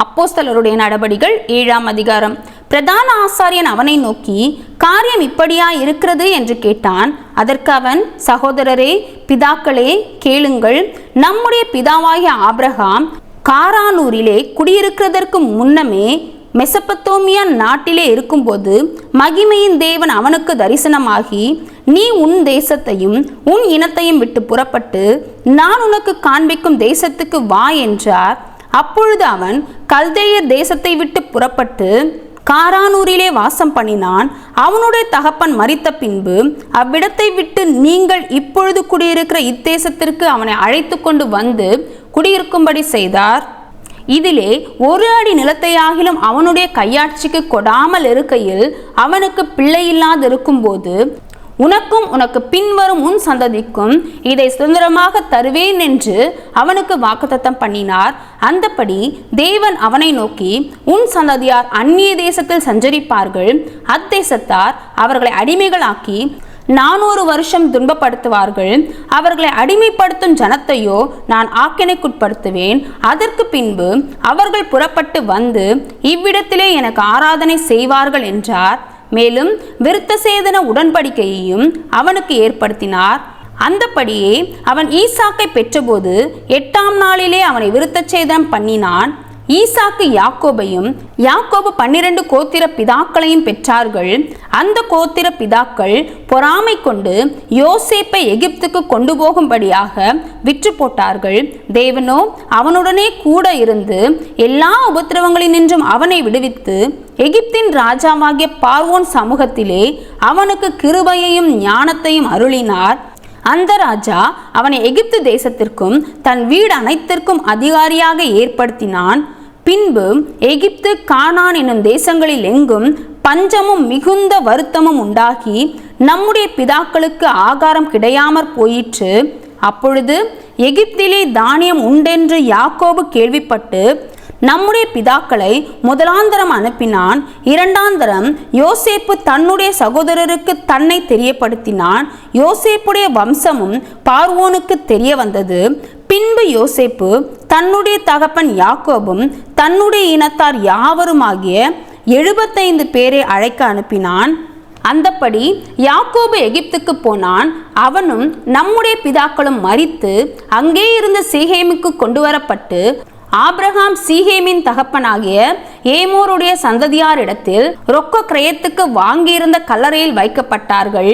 அப்போஸ்தலருடைய நடபடிகள் 7ஆம் அதிகாரம். பிரதான ஆசாரியன் அவனை நோக்கி, காரியம் இப்படியா இருக்கிறது என்று கேட்டான். அதற்கு அவன், சகோதரரே, பிதாக்களே, கேளுங்கள். நம்முடைய பிதாவாகிய ஆபிரகாம் காரானூரிலே குடியிருக்கிறதற்கு முன்னமே மெசபத்தோமியா நாட்டிலே இருக்கும்போது மகிமையின் தேவன் அவனுக்கு தரிசனமாகி, நீ உன் தேசத்தையும் உன் இனத்தையும் விட்டு புறப்பட்டு நான் உனக்கு காண்பிக்கும் தேசத்துக்கு வா என்றார். அப்பொழுது அவன் கல்தேயர் தேசத்தை விட்டு புறப்பட்டு காரானூரிலே வாசம் பண்ணினான். அவனுடைய தகப்பன் மரித்த பின்பு அவ்விடத்தை விட்டு நீங்கள் இப்பொழுது குடியிருக்கிற இத்தேசத்திற்கு அவனை அழைத்து கொண்டு வந்து குடியிருக்கும்படி செய்தார். இதிலே ஒரு அடி நிலத்தையாகிலும் அவனுடைய கையாட்சிக்கு கொடாமல் இருக்கையில் அவனுக்கு பிள்ளை இல்லாதிருக்கும் போது உனக்கும் உனக்கு பின்வரும் உன் சந்ததிக்கும் இதை சுதந்திரமாக தருவேன் என்று அவனுக்கு வாக்குத்தத்தம் பண்ணினார். அந்தபடி தேவன் அவனை நோக்கி, உன் சந்ததியார் அந்நிய தேசத்தில் சஞ்சரிப்பார்கள், அத்தேசத்தார் அவர்களை அடிமைகளாக்கி 400 வருஷம் துன்பப்படுத்துவார்கள். அவர்களை அடிமைப்படுத்தும் ஜனத்தையோ நான் ஆக்கினைக்குட்படுத்துவேன். அதற்கு பின்பு அவர்கள் புறப்பட்டு வந்து இவ்விடத்திலே எனக்கு ஆராதனை செய்வார்கள் என்றார். மேலும் விருத்த சேதன உடன்படிக்கையையும் அவனுக்கு ஏற்படுத்தினார். அந்தபடியே அவன் ஈசாக்கை பெற்றபோது 8ஆம் நாளிலே அவனை விருத்த சேதனம் பண்ணினான். ஈசாக்கு யாக்கோபையும், யாக்கோபு 12 கோத்திர பிதாக்களையும் பெற்றார்கள். அந்த கோத்திர பிதாக்கள் பொறாமை கொண்டு யோசேப்பை எகிப்துக்கு கொண்டு போகும்படியாக விற்று போட்டார்கள். தேவனோ அவனுடனே கூட இருந்து எல்லா உபத்திரவங்களினின்றும் அவனை விடுவித்து எகிப்தின் ராஜாவாகிய பார்வோன் சமூகத்திலே அவனுக்கு கிருபையையும் ஞானத்தையும் அருளினார். அந்த ராஜா அவனை எகிப்து தேசத்திற்கும் தன் வீடு அனைத்திற்கும் அதிகாரியாக ஏற்படுத்தினான். பின்பு எகிப்து, கானான் என்னும் தேசங்களில் எங்கும் பஞ்சமும் மிகுந்த வருத்தமும் உண்டாகி நம்முடைய பிதாக்களுக்கு ஆகாரம் கிடையாமற் போயிற்று. அப்பொழுது எகிப்திலே தானியம் உண்டென்று யாக்கோபு கேள்விப்பட்டு நம்முடைய பிதாக்களை முதலாந்தரம் அனுப்பினான். 2ஆந்தரம் யோசேப்பு தன்னுடைய சகோதரருக்கு தன்னை தெரியப்படுத்தினான். யோசேப்புடைய வம்சமும் பார்வோனுக்கு தெரிய வந்தது. பின்பு யோசேப்பு தன்னுடைய தகப்பன் யாக்கோபும் தன்னுடைய இனத்தார் யாவருமாகிய 75 பேரை அழைக்க அனுப்பினான். அந்தப்படி யாக்கோபு எகிப்துக்கு போனான். அவனும் நம்முடைய பிதாக்களும் மரித்து அங்கே இருந்து சீகேமுக்கு கொண்டு வரப்பட்டு ஆபிரகாம் சீகேமின் தகப்பனாகிய ஏமோருடைய சந்ததியாரிடத்தில் ரொக்க கிரயத்துக்கு வாங்கியிருந்த கல்லறையில் வைக்கப்பட்டார்கள்.